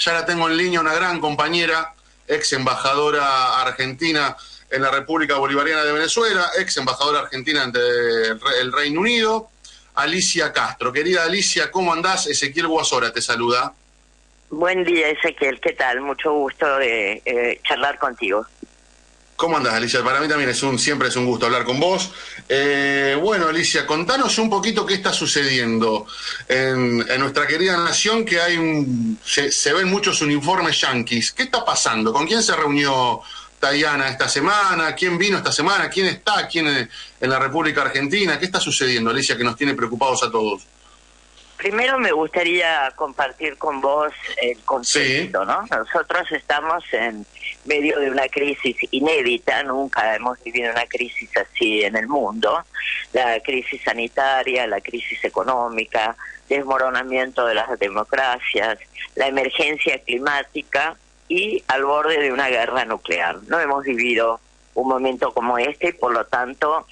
Ya la tengo en línea, una gran compañera, ex embajadora argentina en la República Bolivariana de Venezuela, ex embajadora argentina ante el Reino Unido, Alicia Castro. Querida Alicia, ¿cómo andás? Ezequiel Guasora te saluda. Buen día, Ezequiel, ¿qué tal? Mucho gusto de charlar contigo. ¿Cómo andás, Alicia? Para mí también siempre es un gusto hablar con vos. Bueno, Alicia, contanos un poquito qué está sucediendo en nuestra querida nación, que se ven muchos uniformes yanquis. ¿Qué está pasando? ¿Con quién se reunió Tayana esta semana? ¿Quién vino esta semana? ¿Quién está aquí en la República Argentina? ¿Qué está sucediendo, Alicia, que nos tiene preocupados a todos? Primero me gustaría compartir con vos el contexto, Sí. ¿no? Nosotros estamos en medio de una crisis inédita, nunca hemos vivido una crisis así en el mundo, la crisis sanitaria, la crisis económica, desmoronamiento de las democracias, la emergencia climática y al borde de una guerra nuclear. No hemos vivido un momento como este y por lo tanto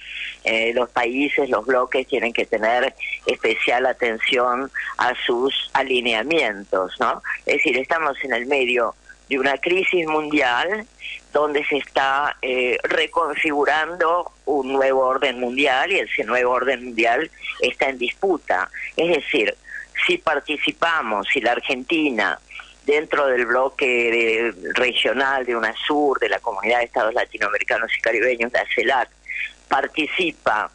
los países, los bloques tienen que tener especial atención a sus alineamientos, ¿no? Es decir, estamos en el medio de una crisis mundial donde se está reconfigurando un nuevo orden mundial y ese nuevo orden mundial está en disputa. Es decir, si participamos, si la Argentina dentro del bloque regional de UNASUR, de la Comunidad de Estados Latinoamericanos y Caribeños, la CELAC, participa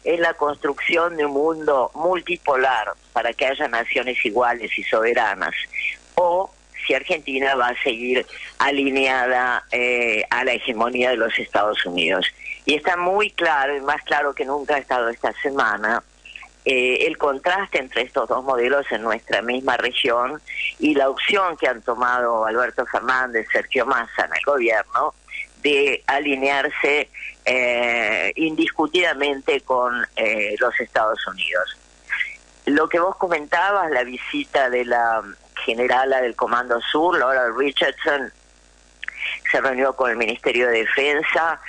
en la construcción de un mundo multipolar para que haya naciones iguales y soberanas, o si Argentina va a seguir alineada a la hegemonía de los Estados Unidos. Y está muy claro, y más claro que nunca ha estado esta semana, el contraste entre estos dos modelos en nuestra misma región y la opción que han tomado Alberto Fernández, Sergio Massa en el gobierno de alinearse indiscutidamente con los Estados Unidos. Lo que vos comentabas, la visita de la generala del Comando Sur, Laura Richardson, se reunió con el Ministerio de Defensa.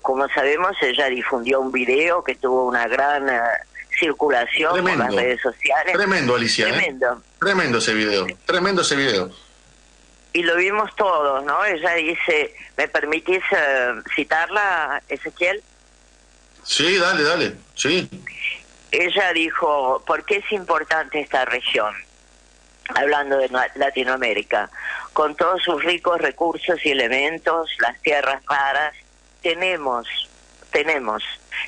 Como sabemos, ella difundió un video que tuvo una gran circulación por las redes sociales. Tremendo, Alicia. Tremendo. Tremendo ese video. Y lo vimos todos, ¿no? Ella dice, ¿me permitís citarla, Ezequiel? Sí, dale, sí. Ella dijo, ¿por qué es importante esta región? Hablando de Latinoamérica, con todos sus ricos recursos y elementos, las tierras raras, tenemos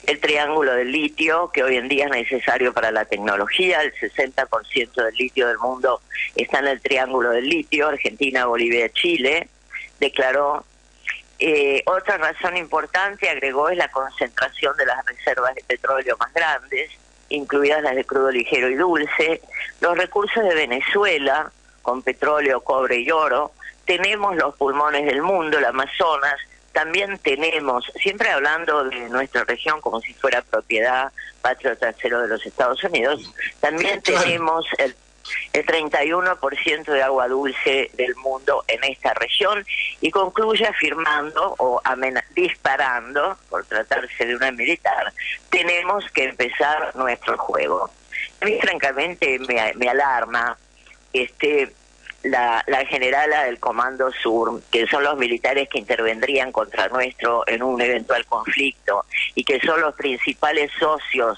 el triángulo del litio, que hoy en día es necesario para la tecnología. El 60% del litio del mundo está en el triángulo del litio, Argentina, Bolivia, Chile, declaró. Otra razón importante, agregó, es la concentración de las reservas de petróleo más grandes, incluidas las de crudo ligero y dulce, los recursos de Venezuela, con petróleo, cobre y oro, tenemos los pulmones del mundo, el Amazonas, también tenemos, siempre hablando de nuestra región como si fuera propiedad patrio trasero de los Estados Unidos, también tenemos el 31% de agua dulce del mundo en esta región, y concluye afirmando o disparando, por tratarse de una militar, tenemos que empezar nuestro juego. A mí francamente me alarma la generala del Comando Sur, que son los militares que intervendrían contra nuestro en un eventual conflicto y que son los principales socios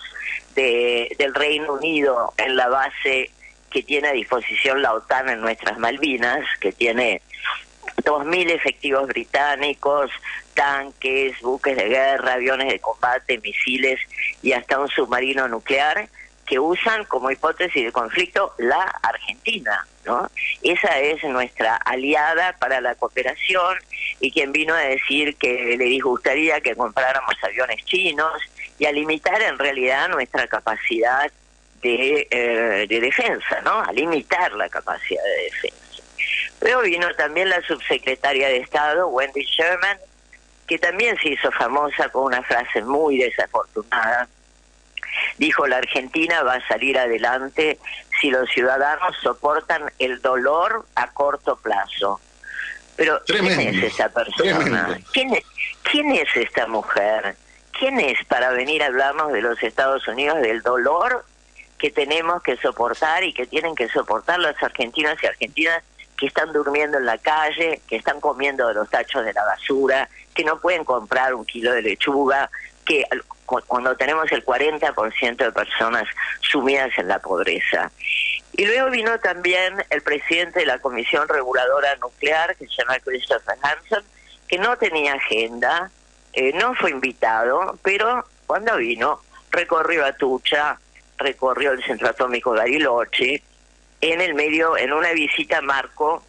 del Reino Unido en la base que tiene a disposición la OTAN en nuestras Malvinas, que tiene 2.000 efectivos británicos, tanques, buques de guerra, aviones de combate, misiles y hasta un submarino nuclear, que usan como hipótesis de conflicto la Argentina, ¿no? Esa es nuestra aliada para la cooperación, y quien vino a decir que le disgustaría que compráramos aviones chinos y a limitar en realidad nuestra capacidad de defensa, ¿no? A limitar la capacidad de defensa. Luego vino también la subsecretaria de Estado, Wendy Sherman, que también se hizo famosa con una frase muy desafortunada. Dijo, la Argentina va a salir adelante si los ciudadanos soportan el dolor a corto plazo. Pero, Tremendo. ¿quién es esa persona? ¿Quién es esta mujer? ¿Quién es para venir a hablarnos de los Estados Unidos, del dolor que tenemos que soportar y que tienen que soportar los argentinos y argentinas que están durmiendo en la calle, que están comiendo de los tachos de la basura, que no pueden comprar un kilo de lechuga, que cuando tenemos el 40% de personas sumidas en la pobreza. Y luego vino también el presidente de la Comisión Reguladora Nuclear, que se llama Christopher Hansen, que no tenía agenda, no fue invitado, pero cuando vino recorrió Atucha, recorrió el centro atómico de Bariloche, en una visita marco,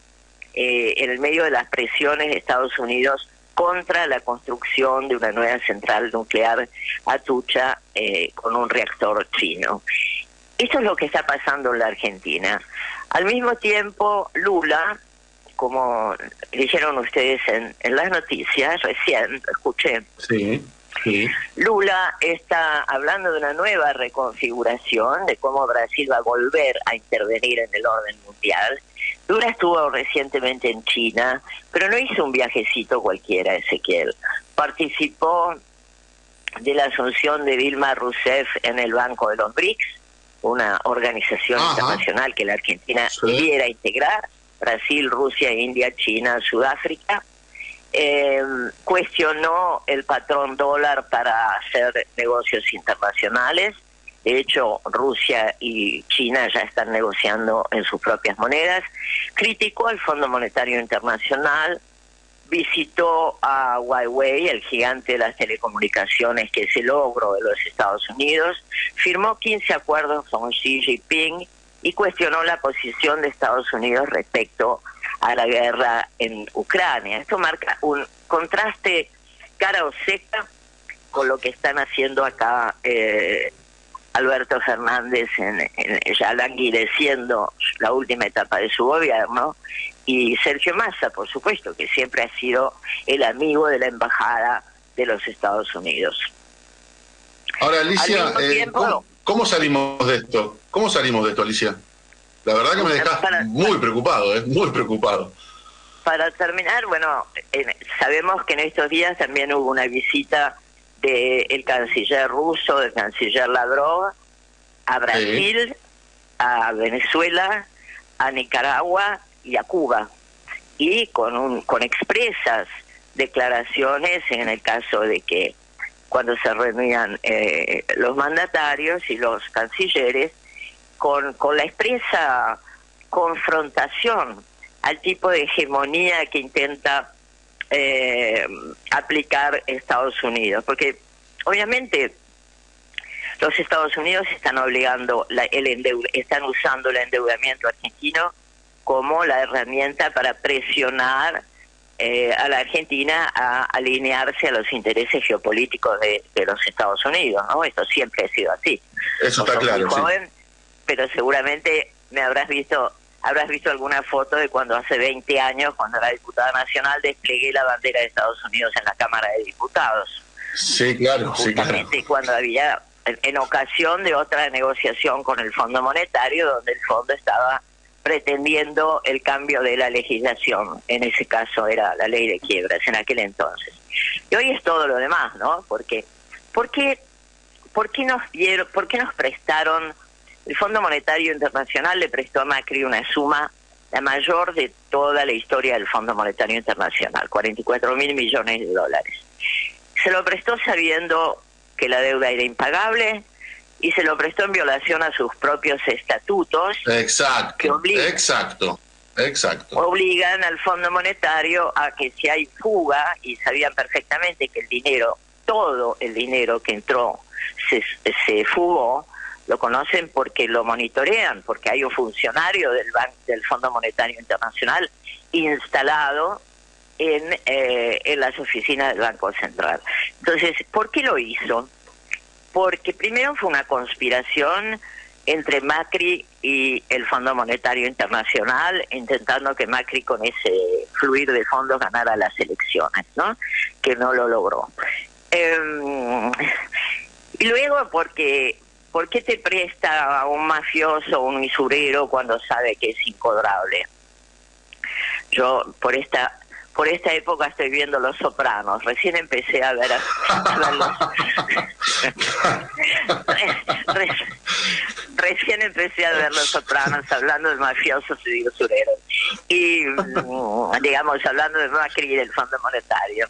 en el medio de las presiones de Estados Unidos contra la construcción de una nueva central nuclear Atucha con un reactor chino. Eso es lo que está pasando en la Argentina. Al mismo tiempo, Lula, como dijeron ustedes en las noticias, recién escuché, Sí, sí. Lula está hablando de una nueva reconfiguración de cómo Brasil va a volver a intervenir en el orden mundial. Lula estuvo recientemente en China, pero no hizo un viajecito cualquiera, Ezequiel. Participó de la asunción de Dilma Rousseff en el Banco de los BRICS, una organización internacional que la Argentina debiera integrar: Brasil, Rusia, India, China, Sudáfrica. Cuestionó el patrón dólar para hacer negocios internacionales. De hecho, Rusia y China ya están negociando en sus propias monedas. Criticó al Fondo Monetario Internacional. Visitó a Huawei, el gigante de las telecomunicaciones, que es el ogro de los Estados Unidos. Firmó 15 acuerdos con Xi Jinping y cuestionó la posición de Estados Unidos respecto a la guerra en Ucrania. Esto marca un contraste cara o seca con lo que están haciendo acá Alberto Fernández ya languideciendo la última etapa de su gobierno, y Sergio Massa, por supuesto, que siempre ha sido el amigo de la embajada de los Estados Unidos. Ahora, Alicia, ¿cómo salimos de esto? ¿Cómo salimos de esto, Alicia? La verdad que me dejas muy preocupado, muy preocupado. Para terminar, bueno, sabemos que en estos días también hubo una visita del canciller ruso, del canciller Lavrov, a Brasil, a Venezuela, a Nicaragua y a Cuba, y con expresas declaraciones en el caso de que cuando se reunían los mandatarios y los cancilleres, con la expresa confrontación al tipo de hegemonía que intenta aplicar Estados Unidos, porque obviamente los Estados Unidos están obligando están usando el endeudamiento argentino como la herramienta para presionar a la Argentina a alinearse a los intereses geopolíticos de los Estados Unidos, ¿no? Esto siempre ha sido así. Eso está claro, muy joven, sí. Pero seguramente habrás visto alguna foto de cuando hace 20 años, cuando era diputada nacional, desplegué la bandera de Estados Unidos en la Cámara de Diputados. Sí, claro. Justamente sí, claro. Cuando había, en ocasión de otra negociación con el Fondo Monetario, donde el Fondo estaba pretendiendo el cambio de la legislación. En ese caso era la ley de quiebras en aquel entonces. Y hoy es todo lo demás, ¿no? ¿Por qué nos prestaron? El Fondo Monetario Internacional le prestó a Macri una suma, la mayor de toda la historia del Fondo Monetario Internacional, 44.000 millones de dólares. Se lo prestó sabiendo que la deuda era impagable y se lo prestó en violación a sus propios estatutos. Exacto, que obligan al Fondo Monetario a que si hay fuga, y sabían perfectamente que todo el dinero que entró se fugó, lo conocen porque lo monitorean, porque hay un funcionario del Fondo Monetario Internacional instalado en las oficinas del Banco Central. Entonces, ¿por qué lo hizo? Porque primero fue una conspiración entre Macri y el Fondo Monetario Internacional, intentando que Macri con ese fluir de fondos ganara las elecciones, ¿no? Que no lo logró. Y luego ¿por qué te presta a un mafioso o un usurero cuando sabe que es incobrable? Yo por esta época estoy viendo Los Sopranos. Recién empecé a ver recién empecé a ver Los Sopranos hablando de mafiosos y de usureros. Y, digamos, hablando de Macri y del Fondo Monetario.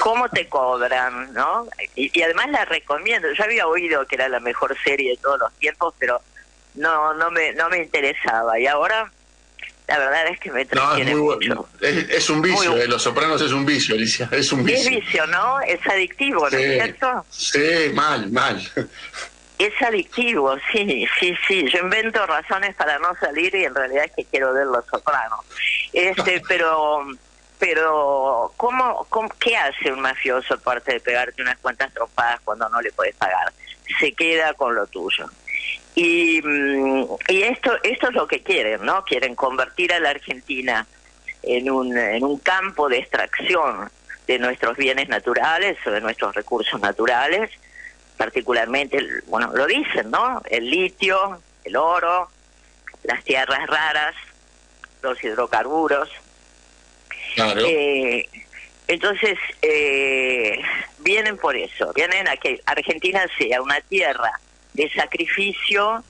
¿Cómo te cobran, no? Y además la recomiendo. Yo había oído que era la mejor serie de todos los tiempos, pero no me interesaba. Y ahora, la verdad es que me entretiene mucho. Es un vicio, Los Sopranos es un vicio, Alicia, es un vicio. Es vicio, ¿no? Es adictivo, ¿no es cierto? Sí, mal. Es adictivo, sí. Yo invento razones para no salir y en realidad es que quiero ver Los Sopranos. Pero ¿qué hace un mafioso aparte de pegarte unas cuantas trompadas cuando no le puedes pagar? Se queda con lo tuyo. Y esto es lo que quieren, ¿no? Quieren convertir a la Argentina en un campo de extracción de nuestros bienes naturales o de nuestros recursos naturales, particularmente, bueno, lo dicen, ¿no? El litio, el oro, las tierras raras, los hidrocarburos. Claro. Entonces, vienen por eso, vienen a que Argentina sea una tierra de sacrificio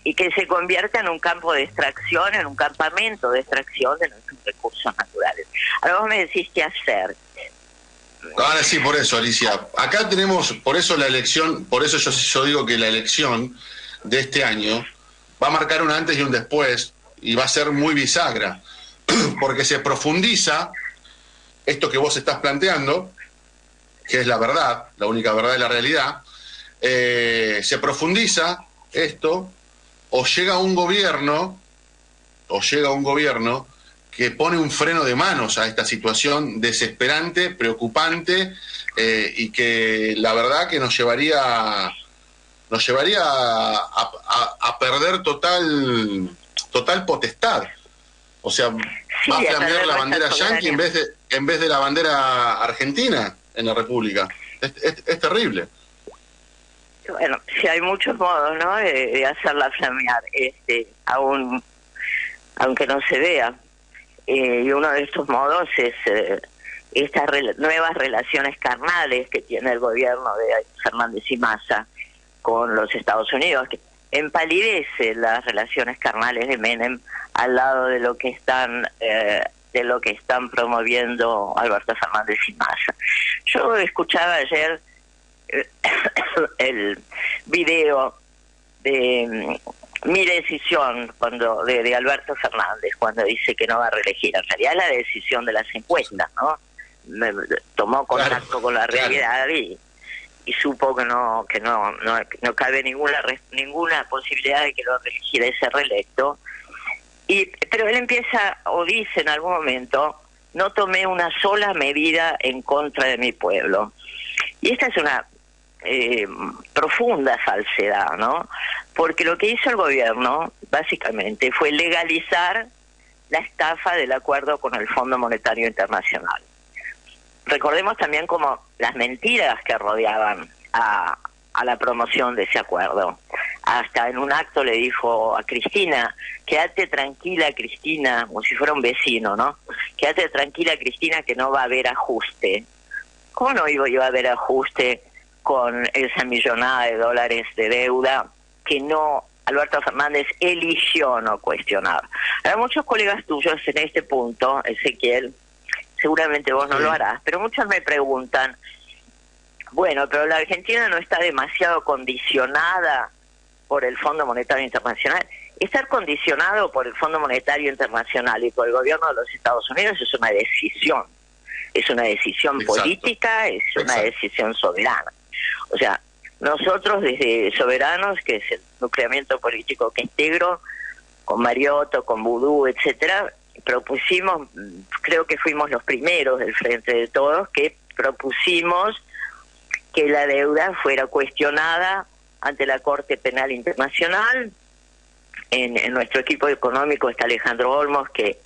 y que se convierta en un campo de extracción, en un campamento de extracción de nuestros recursos naturales. Ahora vos me decís qué hacer. Ahora sí, por eso, Alicia. Acá tenemos, por eso la elección, por eso yo digo que la elección de este año va a marcar un antes y un después y va a ser muy bisagra, porque se profundiza esto que vos estás planteando, que es la verdad, la única verdad de la realidad. Se profundiza esto, o llega un gobierno que pone un freno de manos a esta situación desesperante, preocupante, y que la verdad que nos llevaría a perder total potestad. O sea, va a flamear la bandera yanqui en vez de la bandera argentina en la República. Es terrible. Bueno, sí, hay muchos modos, ¿no?, de hacerla flamear, aunque no se vea. Y uno de estos modos es estas nuevas relaciones carnales que tiene el gobierno de Fernández y Massa con los Estados Unidos, que empalidece las relaciones carnales de Menem al lado de lo que están promoviendo Alberto Fernández y Massa. Yo escuchaba ayer el video de Mi Decisión de Alberto Fernández cuando dice que no va a reelegir. En realidad la decisión de las encuestas, ¿no? Tomó contacto con la realidad y supo que no cabe ninguna posibilidad de que lo reeligiera ese reelecto. Pero él empieza, o dice en algún momento, no tomé una sola medida en contra de mi pueblo. Y esta es una profunda falsedad, ¿no? Porque lo que hizo el gobierno, básicamente, fue legalizar la estafa del acuerdo con el Fondo Monetario Internacional. Recordemos también como las mentiras que rodeaban a la promoción de ese acuerdo. Hasta en un acto le dijo a Cristina, quédate tranquila, Cristina, como si fuera un vecino, ¿no? Quédate tranquila, Cristina, que no va a haber ajuste. ¿Cómo no iba a haber ajuste con esa millonada de dólares de deuda que Alberto Fernández eligió no cuestionar? Ahora, muchos colegas tuyos en este punto, Ezequiel, seguramente vos no lo harás, pero muchos me preguntan, bueno, pero la Argentina no está demasiado condicionada por el Fondo Monetario Internacional. Estar condicionado por el Fondo Monetario Internacional y por el gobierno de los Estados Unidos es una decisión. Es una decisión política, es una decisión soberana. O sea, nosotros desde Soberanos, que es el nucleamiento político que integro, con Mariotto, con Vudú, etcétera, propusimos, creo que fuimos los primeros del Frente de Todos, que propusimos que la deuda fuera cuestionada ante la Corte Penal Internacional. En nuestro equipo económico está Alejandro Olmos, que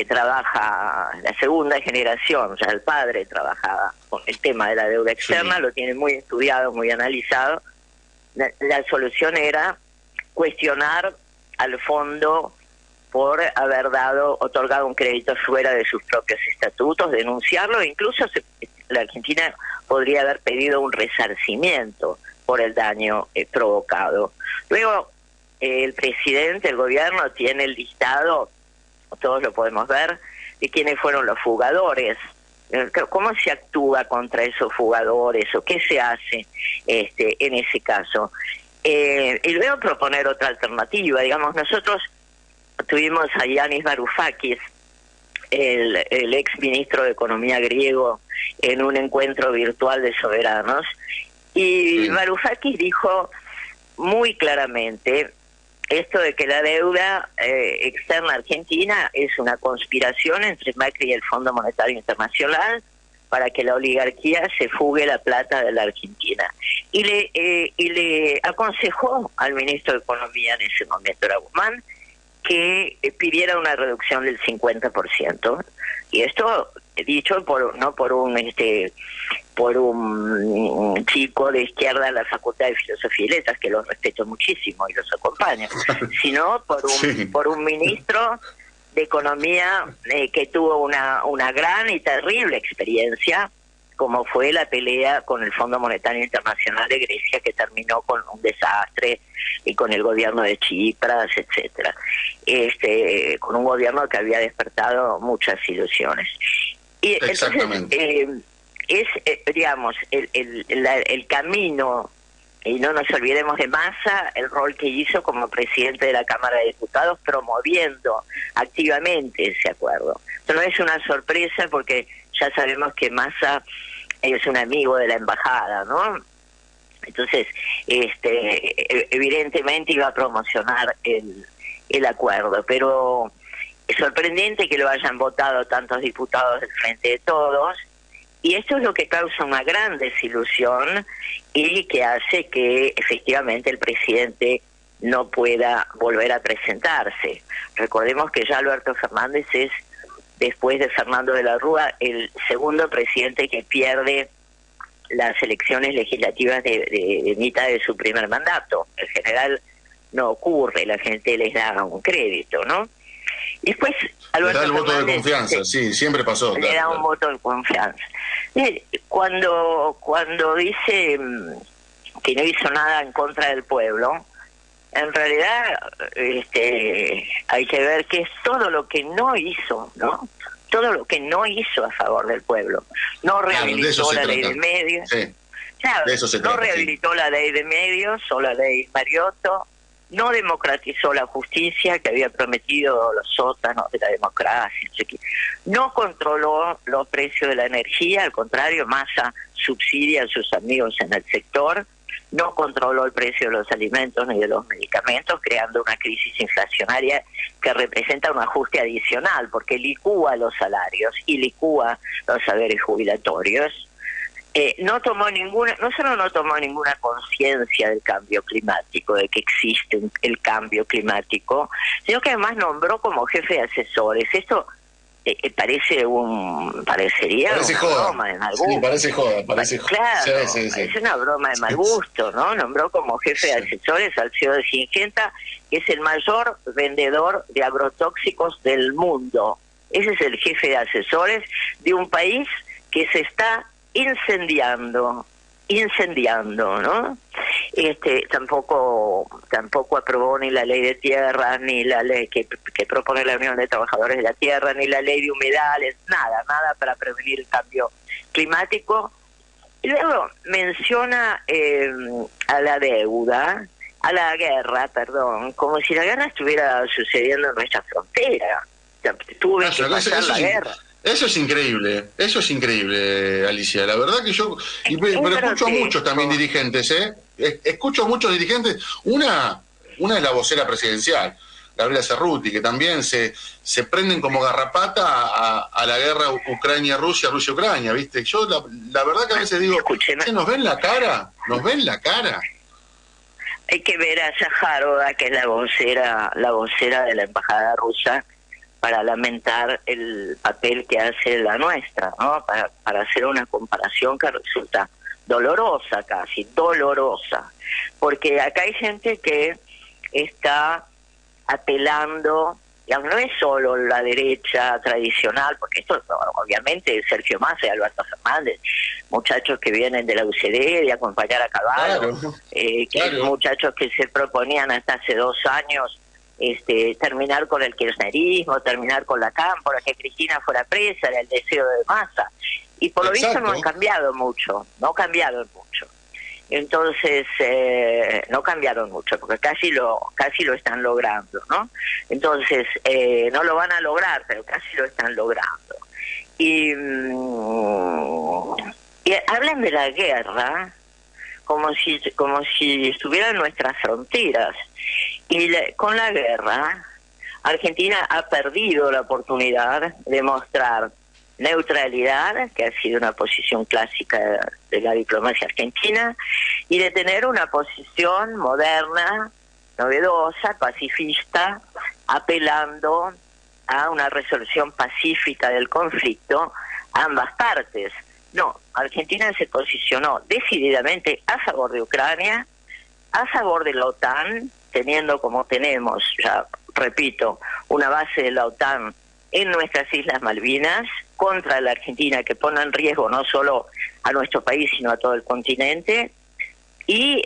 trabaja la segunda generación, o sea, el padre trabajaba con el tema de la deuda externa, lo tiene muy estudiado, muy analizado. La solución era cuestionar al fondo por haber otorgado un crédito fuera de sus propios estatutos, denunciarlo, e incluso la Argentina podría haber pedido un resarcimiento por el daño provocado. Luego, el presidente, el gobierno tiene el listado, todos lo podemos ver, de quiénes fueron los fugadores. ¿Cómo se actúa contra esos fugadores o qué se hace en ese caso? Y luego proponer otra alternativa. Digamos, nosotros tuvimos a Yanis Varoufakis, el ex ministro de Economía griego, en un encuentro virtual de soberanos, y Varoufakis dijo muy claramente esto de que la deuda externa argentina es una conspiración entre Macri y el Fondo Monetario Internacional para que la oligarquía se fugue la plata de la Argentina. Y le aconsejó al ministro de Economía en ese momento, era Guzmán, que pidiera una reducción del 50%. Y esto dicho no por un chico de izquierda en la Facultad de Filosofía y Letras, que los respeto muchísimo y los acompaño, sino por un ministro de Economía que tuvo una gran y terrible experiencia, como fue la pelea con el Fondo Monetario Internacional de Grecia, que terminó con un desastre, y con el gobierno de Tsipras, etcétera, con un gobierno que había despertado muchas ilusiones. Y entonces, digamos, el camino, y no nos olvidemos de Massa, el rol que hizo como presidente de la Cámara de Diputados, promoviendo activamente ese acuerdo. Esto no es una sorpresa porque ya sabemos que Massa es un amigo de la embajada, ¿no? Entonces, evidentemente iba a promocionar el acuerdo, pero es sorprendente que lo hayan votado tantos diputados del Frente de Todos, y esto es lo que causa una gran desilusión y que hace que efectivamente el presidente no pueda volver a presentarse. Recordemos que ya Alberto Fernández es, después de Fernando de la Rúa, el segundo presidente que pierde las elecciones legislativas de mitad de su primer mandato. En general no ocurre, la gente les da un crédito, ¿no? Y después Alberto le da el voto Fernández, de confianza, sí, siempre pasó. Le da un voto de confianza. Cuando dice que no hizo nada en contra del pueblo, en realidad hay que ver que es todo lo que no hizo, ¿no? Todo lo que no hizo a favor del pueblo. No rehabilitó la ley de medios. Sí. Claro, De eso se trata, no rehabilitó la ley de medios o la ley Mariotto. No democratizó la justicia, que había prometido los sótanos de la democracia. No controló los precios de la energía, al contrario, Massa subsidia a sus amigos en el sector. No controló el precio de los alimentos ni de los medicamentos, creando una crisis inflacionaria que representa un ajuste adicional, porque licúa los salarios y licúa los saberes jubilatorios. No solo no tomó ninguna conciencia del cambio climático, de que existe el cambio climático, sino que además nombró como jefe de asesores. Esto parecería una broma de mal gusto. Sí, parece joda. Claro, sí. Es una broma de mal gusto, ¿no? Nombró como jefe de asesores al CEO de Syngenta, que es el mayor vendedor de agrotóxicos del mundo. Ese es el jefe de asesores de un país que se está incendiando, ¿no? Tampoco aprobó ni la ley de tierras, ni la ley que propone la Unión de Trabajadores de la Tierra, ni la ley de humedales, nada para prevenir el cambio climático. Y luego menciona a la guerra, como si la guerra estuviera sucediendo en nuestra frontera. Tuve que pasar la guerra. Eso es increíble, Alicia. La verdad que pero escucho a muchos también dirigentes, escucho a muchos dirigentes. Una es la vocera presidencial, Gabriela Cerruti, que también se prenden como garrapata a la guerra Ucrania-Rusia, Rusia-Ucrania, ¿viste? Yo la verdad que a veces digo, ¿nos ven la cara? Hay que ver a Zaharova, que es la vocera de la embajada rusa, para lamentar el papel que hace la nuestra, ¿no? Para hacer una comparación que resulta dolorosa, porque acá hay gente que está apelando Digamos, no es solo la derecha tradicional, porque esto obviamente Sergio Massa y Alberto Fernández, muchachos que vienen de la UCD, de acompañar a Caballo, Claro, que claro. muchachos que se proponían hasta hace 2 años terminar con el kirchnerismo, terminar con la cámpora, que Cristina fuera presa, era el deseo de Massa. Y por lo visto no han cambiado mucho, no cambiaron mucho. Entonces, no cambiaron mucho, porque casi lo están logrando, ¿no? Entonces, no lo van a lograr, pero casi lo están logrando. Y hablan de la guerra como si estuviera en nuestras fronteras. Y con la guerra, Argentina ha perdido la oportunidad de mostrar neutralidad, que ha sido una posición clásica de la diplomacia argentina, y de tener una posición moderna, novedosa, pacifista, apelando a una resolución pacífica del conflicto a ambas partes. No, Argentina se posicionó decididamente a favor de Ucrania, a favor de la OTAN, teniendo como tenemos, ya repito, una base de la OTAN en nuestras Islas Malvinas, contra la Argentina, que pone en riesgo no solo a nuestro país, sino a todo el continente, y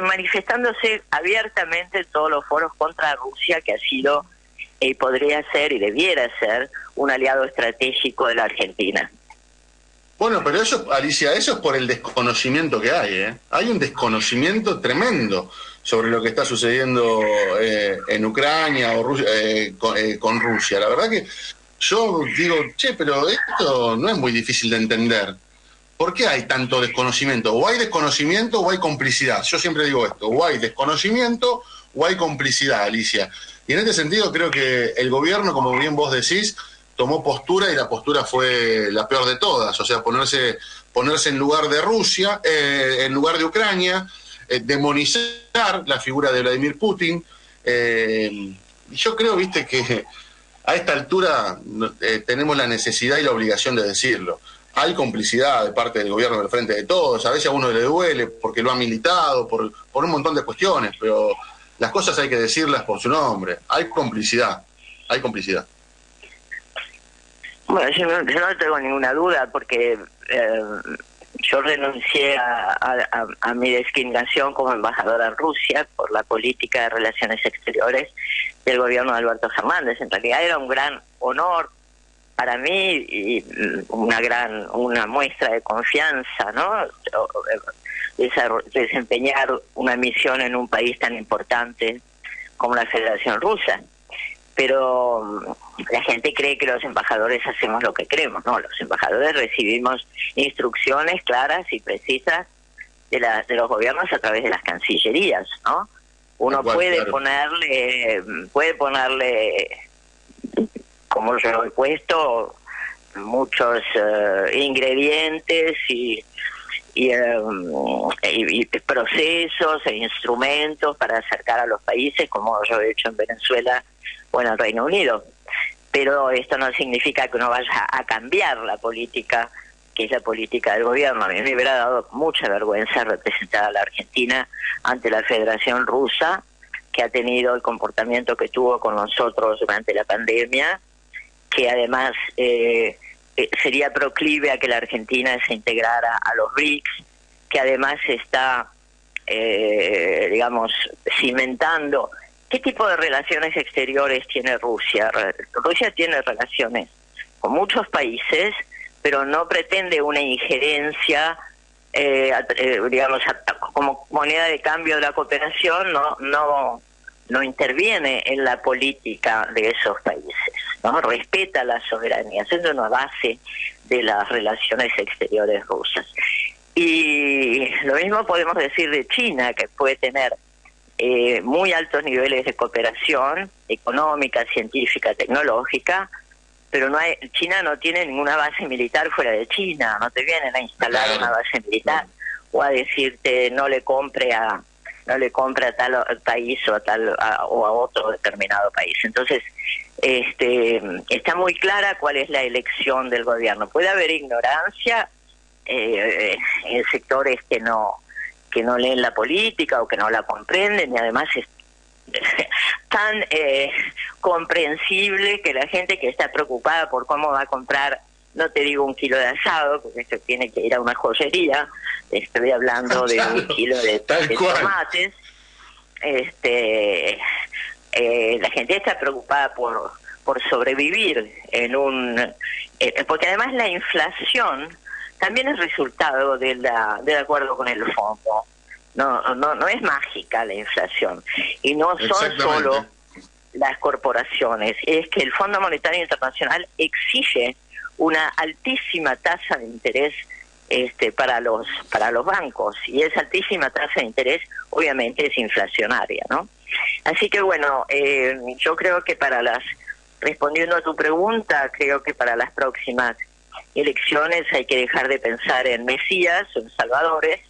manifestándose abiertamente en todos los foros contra Rusia, que ha sido y podría ser y debiera ser un aliado estratégico de la Argentina. Bueno, pero eso, Alicia, eso es por el desconocimiento que hay, ¿eh? Hay un desconocimiento tremendo sobre lo que está sucediendo en Ucrania o con Rusia. La verdad que yo digo, pero esto no es muy difícil de entender. ¿Por qué hay tanto desconocimiento? O hay desconocimiento o hay complicidad. Yo siempre digo esto, o hay desconocimiento o hay complicidad, Alicia. Y en este sentido creo que el gobierno, como bien vos decís, tomó postura y la postura fue la peor de todas. O sea, ponerse en lugar de Rusia, en lugar de Ucrania, demonizar la figura de Vladimir Putin. Yo creo, viste, que a esta altura tenemos la necesidad y la obligación de decirlo. Hay complicidad de parte del gobierno del Frente de Todos, a veces a uno le duele porque lo ha militado, por un montón de cuestiones, pero las cosas hay que decirlas por su nombre. Hay complicidad, hay complicidad. Bueno, yo no tengo ninguna duda porque yo renuncié a mi designación como embajadora en Rusia por la política de relaciones exteriores del gobierno de Alberto Fernández. En realidad era un gran honor para mí y una muestra de confianza, ¿no? Desempeñar una misión en un país tan importante como la Federación Rusa. Pero la gente cree que los embajadores hacemos lo que queremos. No, los embajadores recibimos instrucciones claras y precisas de los gobiernos a través de las cancillerías, ¿no? Uno puede ponerle, como yo he puesto, muchos ingredientes y procesos e instrumentos para acercar a los países, como yo he hecho en Venezuela o en el Reino Unido. Pero esto no significa que uno vaya a cambiar la política, que es la política del gobierno. A mí me hubiera dado mucha vergüenza representar a la Argentina ante la Federación Rusa, que ha tenido el comportamiento que tuvo con nosotros durante la pandemia, que además sería proclive a que la Argentina se integrara a los BRICS, que además está, cimentando. ¿Qué tipo de relaciones exteriores tiene Rusia? Rusia tiene relaciones con muchos países, pero no pretende una injerencia, como moneda de cambio de la cooperación, no interviene en la política de esos países, ¿no? Respeta la soberanía. Esa es una base de las relaciones exteriores rusas. Y lo mismo podemos decir de China, que puede tener muy altos niveles de cooperación económica, científica, tecnológica, pero China no tiene ninguna base militar fuera de China. No te vienen a instalar una base militar o a decirte no le compre a tal país o a otro determinado país. Entonces, está muy clara cuál es la elección del gobierno. Puede haber ignorancia en sectores que no leen la política o que no la comprenden, y además tan comprensible que la gente que está preocupada por cómo va a comprar, no te digo un kilo de asado, porque esto tiene que ir a una joyería, estoy hablando de un kilo de tomates, la gente está preocupada por sobrevivir en un... porque además la inflación también es resultado del acuerdo con el fondo. No es mágica la inflación. Y no son solo las corporaciones. Es que el Fondo Monetario Internacional exige una altísima tasa de interés para los bancos. Y esa altísima tasa de interés obviamente es inflacionaria, ¿no? Así que bueno, yo creo que respondiendo a tu pregunta, creo que para las próximas elecciones hay que dejar de pensar en mesías o en salvadores,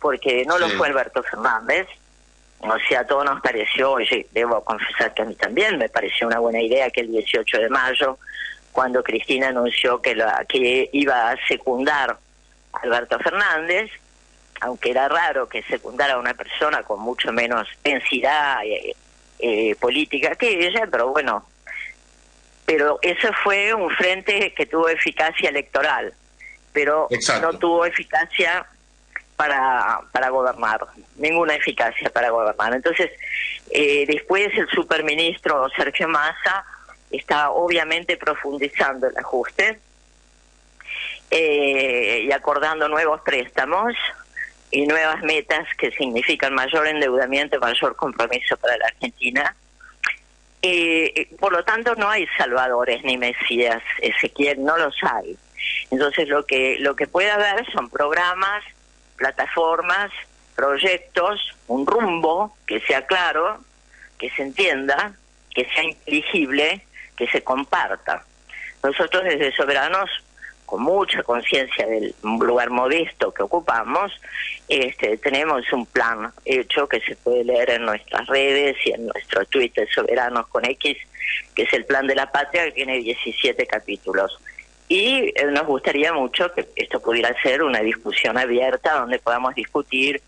porque no lo fue Alberto Fernández. O sea, a todos nos pareció, oye, debo confesar que a mí también me pareció una buena idea que el 18 de mayo, cuando Cristina anunció que iba a secundar a Alberto Fernández, aunque era raro que secundara a una persona con mucho menos densidad política que ella, pero bueno, pero eso fue un frente que tuvo eficacia electoral, pero no tuvo eficacia para gobernar, ninguna eficacia para gobernar. Entonces, después el superministro Sergio Massa está obviamente profundizando el ajuste y acordando nuevos préstamos y nuevas metas que significan mayor endeudamiento, mayor compromiso para la Argentina. Por lo tanto, no hay salvadores ni mesías, Ezequiel, no los hay. Entonces, lo que puede haber son programas, plataformas, proyectos, un rumbo que sea claro, que se entienda, que sea inteligible, que se comparta. Nosotros desde Soberanos, con mucha conciencia del lugar modesto que ocupamos, tenemos un plan hecho que se puede leer en nuestras redes y en nuestro Twitter Soberanos con X, que es el Plan de la Patria, que tiene 17 capítulos. Y nos gustaría mucho que esto pudiera ser una discusión abierta donde podamos discutir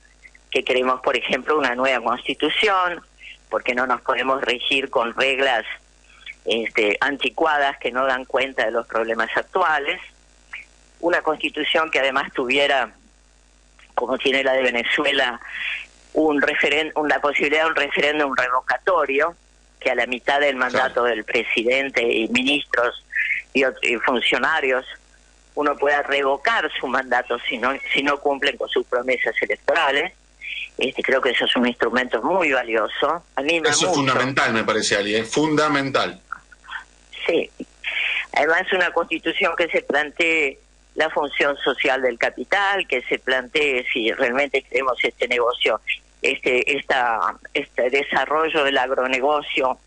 que queremos, por ejemplo, una nueva constitución, porque no nos podemos regir con reglas anticuadas que no dan cuenta de los problemas actuales, una constitución que además tuviera, como tiene la de Venezuela, la posibilidad de un referéndum revocatorio, que a la mitad del mandato del presidente y ministros y funcionarios uno pueda revocar su mandato si no cumplen con sus promesas electorales. Creo que eso es un instrumento muy valioso. Anima eso mucho. Es fundamental, me parece, Ali, es fundamental. Sí. Además, una constitución que se plantee la función social del capital, que se plantee si realmente queremos este negocio, este desarrollo del agronegocio,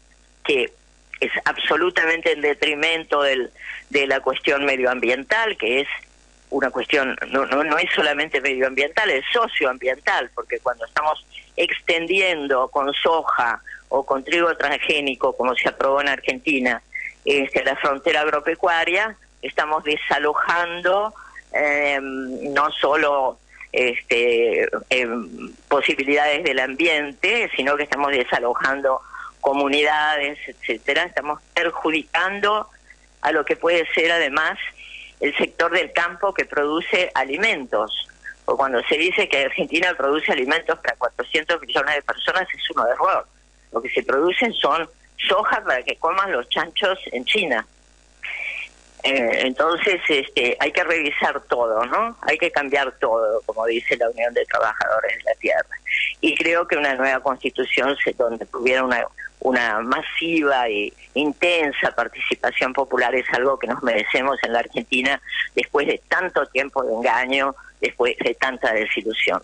que es absolutamente en detrimento de la cuestión medioambiental, que es una cuestión, no es solamente medioambiental, es socioambiental, porque cuando estamos extendiendo con soja o con trigo transgénico, como se aprobó en Argentina, la frontera agropecuaria, estamos desalojando no solo posibilidades del ambiente, sino que estamos desalojando comunidades, etcétera. Estamos perjudicando a lo que puede ser además el sector del campo que produce alimentos. O cuando se dice que Argentina produce alimentos para 400 millones de personas, es un error. Lo que se producen son soja para que coman los chanchos en China. Entonces hay que revisar todo, ¿no? Hay que cambiar todo, como dice la Unión de Trabajadores de la Tierra. Y creo que una nueva constitución donde tuviera una masiva e intensa participación popular es algo que nos merecemos en la Argentina después de tanto tiempo de engaño, después de tanta desilusión.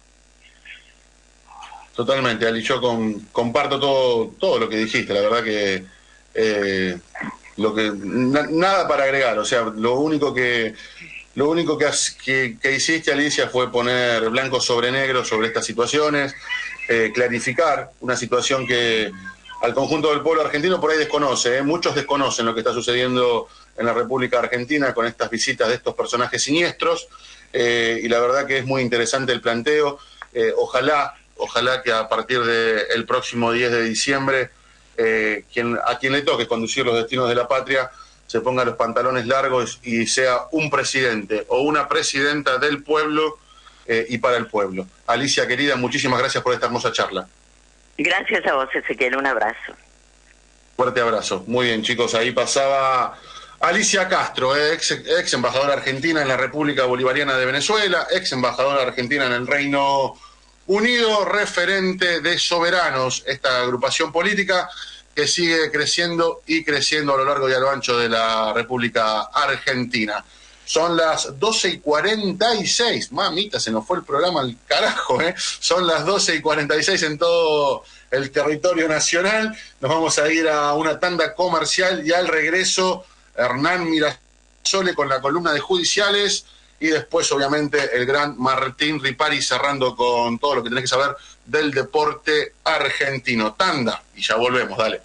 Totalmente, Ali, yo comparto todo lo que dijiste, la verdad que nada para agregar, o sea, lo único que hiciste, Alicia, fue poner blanco sobre negro sobre estas situaciones, clarificar una situación que al conjunto del pueblo argentino por ahí desconoce, muchos desconocen lo que está sucediendo en la República Argentina con estas visitas de estos personajes siniestros, y la verdad que es muy interesante el planteo. Ojalá que a partir del próximo 10 de diciembre a quien le toque conducir los destinos de la patria se ponga los pantalones largos y sea un presidente o una presidenta del pueblo y para el pueblo. Alicia, querida, muchísimas gracias por esta hermosa charla. Gracias a vos, Ezequiel, un abrazo. Fuerte abrazo. Muy bien, chicos, ahí pasaba Alicia Castro, ex embajadora argentina en la República Bolivariana de Venezuela, ex embajadora argentina en el Reino Unido, referente de Soberanos, esta agrupación política que sigue creciendo y creciendo a lo largo y a lo ancho de la República Argentina. Son las 12:46, mamita, se nos fue el programa al carajo, ¿eh? Son las 12:46 en todo el territorio nacional. Nos vamos a ir a una tanda comercial y al regreso Hernán Mirasole con la columna de judiciales y después obviamente el gran Martín Ripari cerrando con todo lo que tenés que saber del deporte argentino. Tanda y ya volvemos, dale.